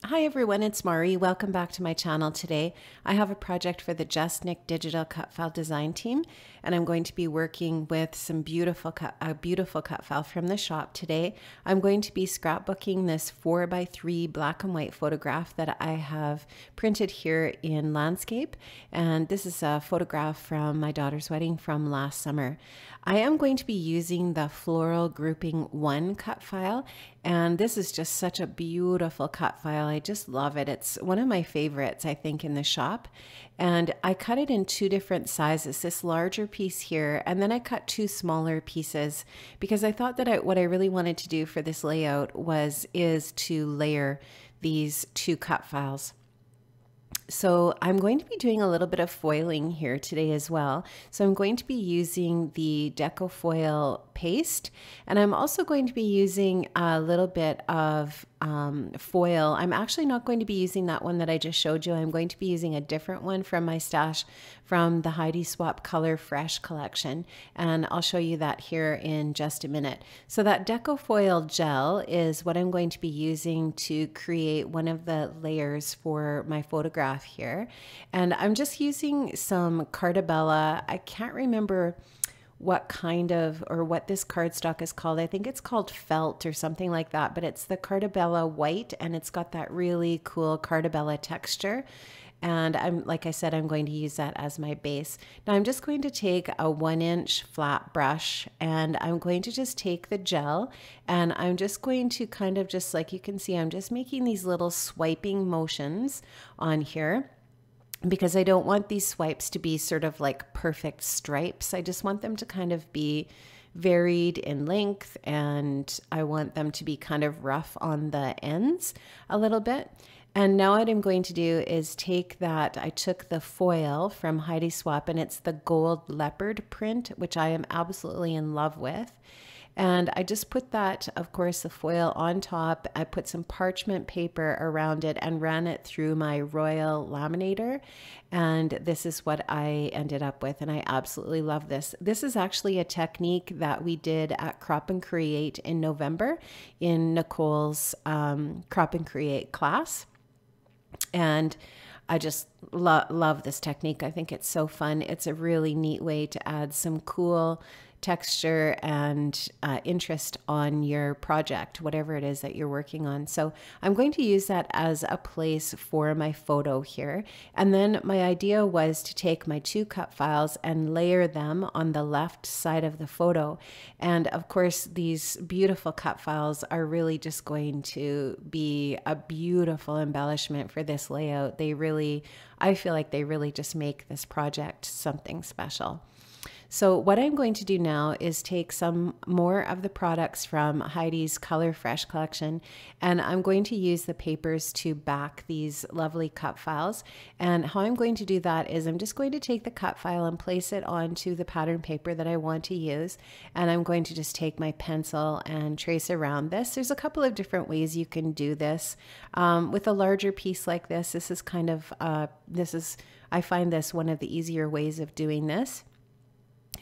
Hi everyone, it's Mari. Welcome back to my channel today. I have a project for the JustNick digital cut file design team, and I'm going to be working with some beautiful cut file from the shop today. I'm going to be scrapbooking this 4x3 black and white photograph that I have printed here in landscape, and this is a photograph from my daughter's wedding from last summer. I am going to be using the floral grouping 1 cut file, and this is just such a beautiful cut file. I just love it. It's one of my favorites, I think, in the shop. And I cut it in 2 different sizes, this larger piece here, and then I cut 2 smaller pieces because I thought that what I really wanted to do for this layout is to layer these 2 cut files. So I'm going to be doing a little bit of foiling here today as well. So I'm going to be using the Deco Foil paste, and I'm also going to be using a little bit of foil. I'm actually not going to be using that one that I just showed you. I'm going to be using a different one from my stash from the Heidi Swapp Color Fresh collection, and I'll show you that here in just a minute. So that Deco Foil gel is what I'm going to be using to create one of the layers for my photograph here. And I'm just using some Cardabella. I can't remember what kind of, or what this cardstock is called. I think it's called felt or something like that, but it's the Cardabella white, and it's got that really cool Cardabella texture. And like I said, I'm going to use that as my base. Now I'm just going to take a 1-inch flat brush, and I'm going to just take the gel, and I'm just going to kind of, just like you can see, I'm just making these little swiping motions on here, because I don't want these swipes to be sort of like perfect stripes. I just want them to kind of be varied in length, and I want them to be kind of rough on the ends a little bit. And now what I'm going to do is take that, I took the foil from Heidi Swapp, and it's the gold leopard print, which I am absolutely in love with. And I just put that, of course, the foil on top. I put some parchment paper around it and ran it through my Royal laminator. And this is what I ended up with. And I absolutely love this. This is actually a technique that we did at Crop and Create in November in Nicole's Crop and Create class. And I just love this technique. I think it's so fun. It's a really neat way to add some cool texture and interest on your project, whatever it is that you're working on. So I'm going to use that as a place for my photo here. And then my idea was to take my 2 cut files and layer them on the left side of the photo. And of course, these beautiful cut files are really just going to be a beautiful embellishment for this layout. I feel like they really just make this project something special. So what I'm going to do now is take some more of the products from Heidi's Color Fresh collection, and I'm going to use the papers to back these lovely cut files. And how I'm going to do that is I'm just going to take the cut file and place it onto the pattern paper that I want to use, and I'm going to just take my pencil and trace around this. There's a couple of different ways you can do this. With a larger piece like this, this is kind of, I find this one of the easier ways of doing this.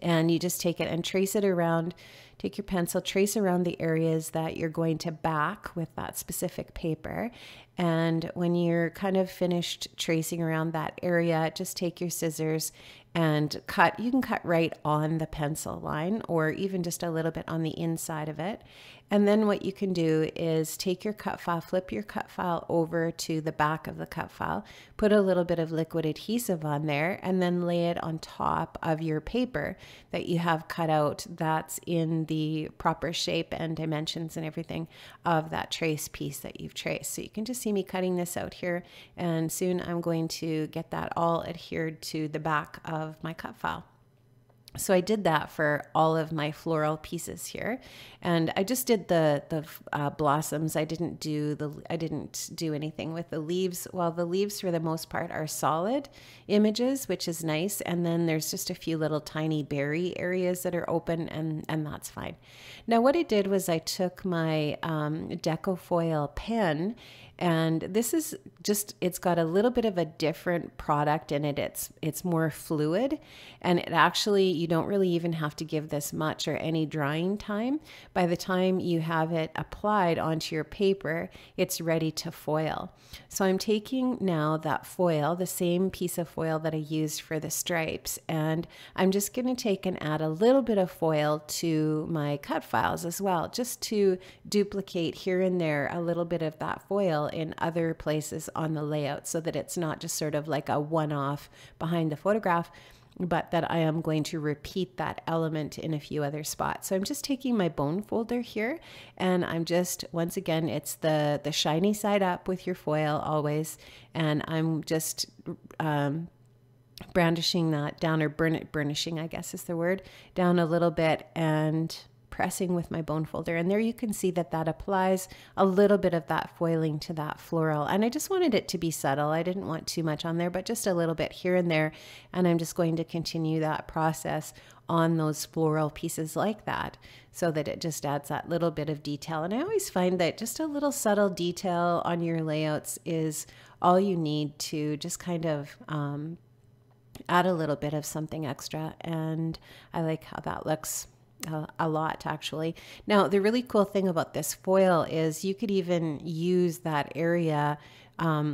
And you just take it and trace it around, take your pencil, trace around the areas that you're going to back with that specific paper. And when you're kind of finished tracing around that area, just take your scissors and cut. You can cut right on the pencil line, or even just a little bit on the inside of it. And then what you can do is take your cut file, flip your cut file over to the back of the cut file, put a little bit of liquid adhesive on there, and then lay it on top of your paper that you have cut out, that's in the proper shape and dimensions and everything of that trace piece that you've traced. So you can just see me cutting this out here, and soon I'm going to get that all adhered to the back of my cut file. So I did that for all of my floral pieces here, and I just did the blossoms. I didn't do anything with the leaves. Well, the leaves for the most part are solid images, which is nice, and then there's just a few little tiny berry areas that are open, and that's fine. Now what I did was I took my Deco Foil pen, And this is just, it's got a little bit of a different product in it. It's more fluid, and it actually, you don't really even have to give this much or any drying time. By the time you have it applied onto your paper, it's ready to foil. So I'm taking now that foil, the same piece of foil that I used for the stripes, and I'm just going to take and add a little bit of foil to my cut files as well, just to duplicate here and there a little bit of that foil in other places on the layout, so that it's not just sort of like a one-off behind the photograph, but that I am going to repeat that element in a few other spots. So I'm just taking my bone folder here, and I'm just, once again, it's the shiny side up with your foil always, and I'm just brandishing that down, or burnishing, I guess is the word, down a little bit, and pressing with my bone folder. And there you can see that that applies a little bit of that foiling to that floral. And I just wanted it to be subtle. I didn't want too much on there, but just a little bit here and there. And I'm just going to continue that process on those floral pieces like that, so that it just adds that little bit of detail. And I always find that just a little subtle detail on your layouts is all you need to just kind of add a little bit of something extra. And I like how that looks a lot, actually. Now, the really cool thing about this foil is you could even use that area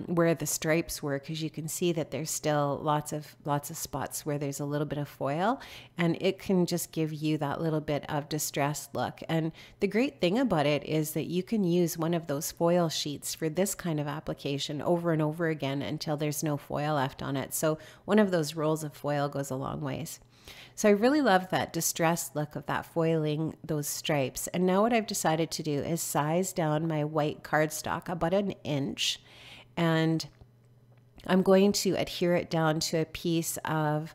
where the stripes were, because you can see that there's still lots of spots where there's a little bit of foil, and it can just give you that little bit of distressed look. And the great thing about it is that you can use one of those foil sheets for this kind of application over and over again until there's no foil left on it. So one of those rolls of foil goes a long ways. So I really love that distressed look of that foiling those stripes. And now what I've decided to do is size down my white cardstock about 1 inch. And I'm going to adhere it down to a piece of,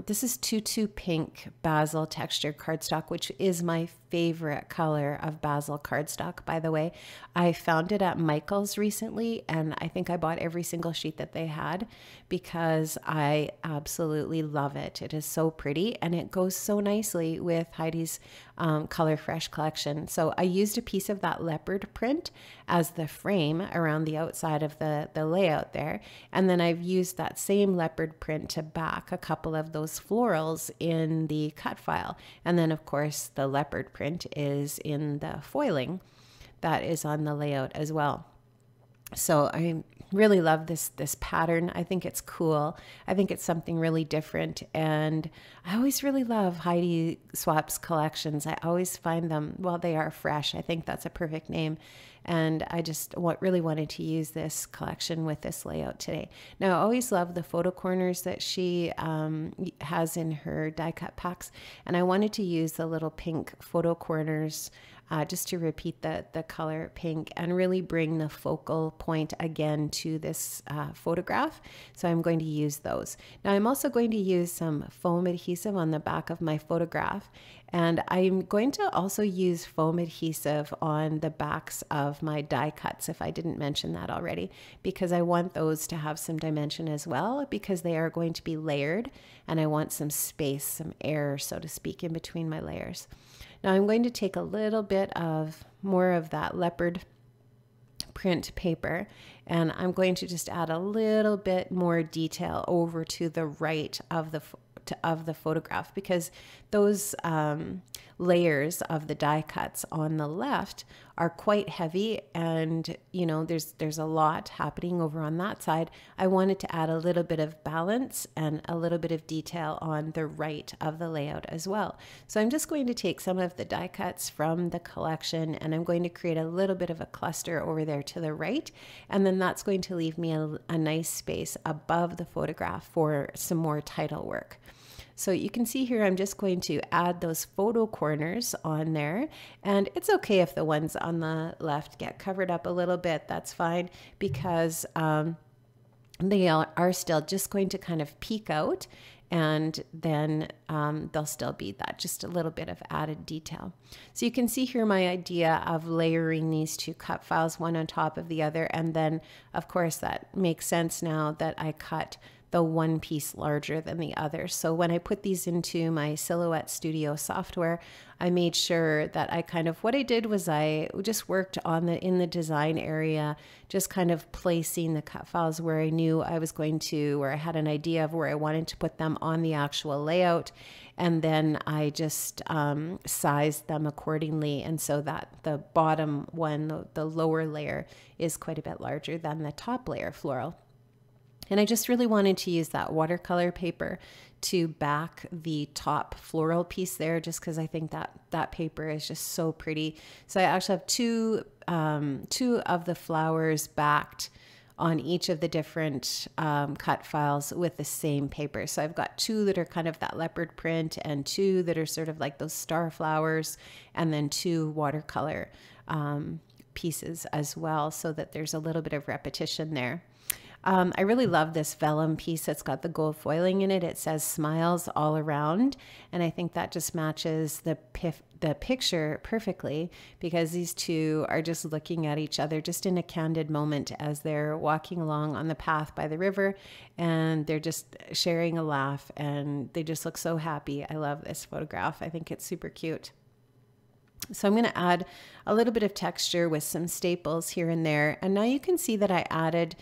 this is Tutu Pink Basil textured cardstock, which is my favorite color of basil cardstock, by the way. I found it at Michael's recently, and I think I bought every single sheet that they had because I absolutely love it. It is so pretty, and it goes so nicely with Heidi's Color Fresh collection. So I used a piece of that leopard print as the frame around the outside of the layout there, and then I've used that same leopard print to back a couple of those florals in the cut file. And then of course the leopard print is in the foiling that is on the layout as well. So I really love this pattern. I think it's cool. I think it's something really different. And I always really love Heidi Swap's collections. I always find them, well, they are fresh. I think that's a perfect name. And I just really wanted to use this collection with this layout today. Now, I always love the photo corners that she has in her die cut packs. And I wanted to use the little pink photo corners just to repeat the color pink and really bring the focal point again to this photograph. So I'm going to use those. Now I'm also going to use some foam adhesive on the back of my photograph, and I'm going to also use foam adhesive on the backs of my die cuts, if I didn't mention that already, because I want those to have some dimension as well, because they are going to be layered and I want some space, some air, so to speak, in between my layers. Now I'm going to take a little bit of more of that leopard print paper, and I'm going to just add a little bit more detail over to the right of the photograph, because those layers of the die cuts on the left are quite heavy, and you know there's a lot happening over on that side. I wanted to add a little bit of balance and a little bit of detail on the right of the layout as well. So I'm just going to take some of the die cuts from the collection, and I'm going to create a little bit of a cluster over there to the right, and then that's going to leave me a nice space above the photograph for some more title work. So you can see here, I'm just going to add those photo corners on there, and it's okay if the ones on the left get covered up a little bit. That's fine, because they are still just going to kind of peek out, and then they'll still be that just a little bit of added detail. So you can see here my idea of layering these two cut files one on top of the other, and then of course that makes sense now that I cut the one piece larger than the other. So when I put these into my Silhouette Studio software, I made sure that what I did was I just worked on in the design area, just kind of placing the cut files where I knew I was going to, where I had an idea of where I wanted to put them on the actual layout. And then I just sized them accordingly. And so that the bottom one, the lower layer, is quite a bit larger than the top layer floral. And I just really wanted to use that watercolor paper to back the top floral piece there, just because I think that paper is just so pretty. So I actually have two of the flowers backed on each of the different cut files with the same paper. So I've got two that are kind of that leopard print, and two that are sort of like those star flowers, and then two watercolor pieces as well, so that there's a little bit of repetition there. I really love this vellum piece that's got the gold foiling in it. It says smiles all around. And I think that just matches the picture perfectly, because these two are just looking at each other just in a candid moment as they're walking along on the path by the river, and they're just sharing a laugh, and they just look so happy. I love this photograph. I think it's super cute. So I'm going to add a little bit of texture with some staples here and there. And now you can see that I added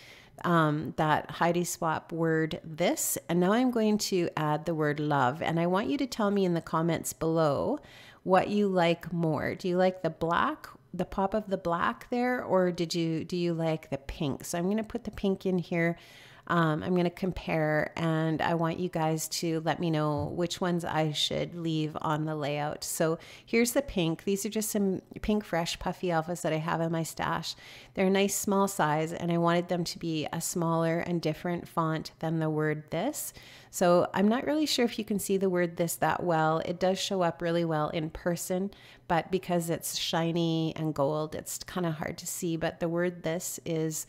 that Heidi Swap word this, and now I'm going to add the word love. And I want you to tell me in the comments below what you like more. Do you like the black, the pop of the black there, or do you like the pink? So I'm going to put the pink in here. I'm going to compare, and I want you guys to let me know which ones I should leave on the layout. So here's the pink. These are just some pink fresh puffy alphas that I have in my stash. They're a nice small size, and I wanted them to be a smaller and different font than the word this. So I'm not really sure if you can see the word this that well. It does show up really well in person, but because it's shiny and gold, it's kind of hard to see. But the word this is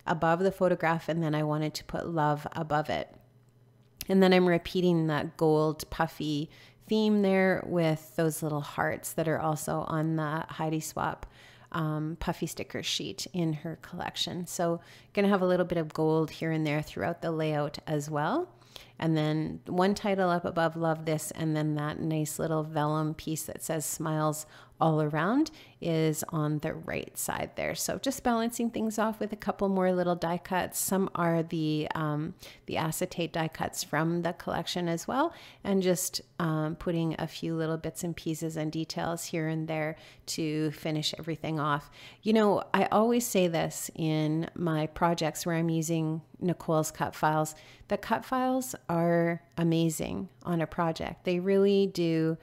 above the photograph, and then I wanted to put love above it. And then I'm repeating that gold puffy theme there with those little hearts that are also on the Heidi Swap puffy sticker sheet in her collection. So gonna have a little bit of gold here and there throughout the layout as well. And then one title up above, love this, and then that nice little vellum piece that says smiles all around is on the right side there. So just balancing things off with a couple more little die cuts. Some are the acetate die cuts from the collection as well, and just putting a few little bits and pieces and details here and there to finish everything off. You know, I always say this in my projects where I'm using Nicole's cut files. The cut files are amazing on a project. They really do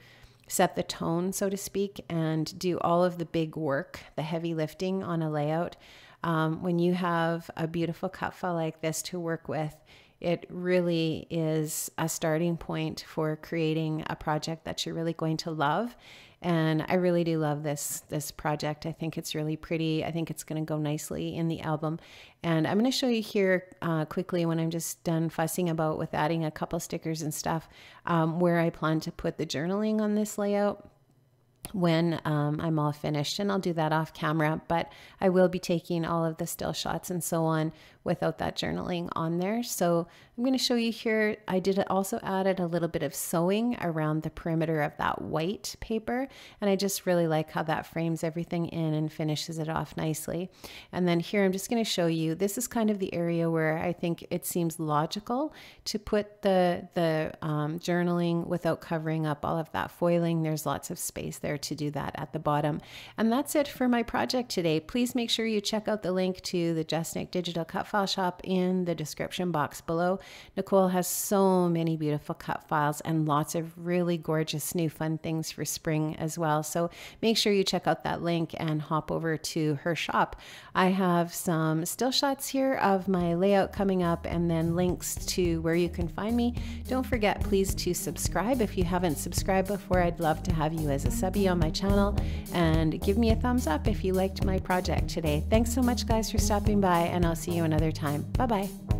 set the tone, so to speak, and do all of the big work, the heavy lifting on a layout. When you have a beautiful cut file like this to work with, it really is a starting point for creating a project that you're really going to love. And I really do love this project. I think it's really pretty. I think it's going to go nicely in the album. And I'm going to show you here quickly, when I'm just done fussing about with adding a couple stickers and stuff, where I plan to put the journaling on this layout when I'm all finished. And I'll do that off camera, but I will be taking all of the still shots and so on without that journaling on there. So I'm going to show you here. I also added a little bit of sewing around the perimeter of that white paper, and I just really like how that frames everything in and finishes it off nicely. And then here I'm just going to show you, this is kind of the area where I think it seems logical to put the journaling without covering up all of that foiling. There's lots of space there to do that at the bottom. And that's it for my project today. Please make sure you check out the link to the JustNick digital cut file shop in the description box below. Nicole has so many beautiful cut files and lots of really gorgeous new fun things for spring as well. So make sure you check out that link and hop over to her shop. I have some still shots here of my layout coming up, and then links to where you can find me. Don't forget, please, to subscribe. If you haven't subscribed before, I'd love to have you as a subby on my channel, and give me a thumbs up if you liked my project today. Thanks so much, guys, for stopping by, and I'll see you another time. Bye-bye.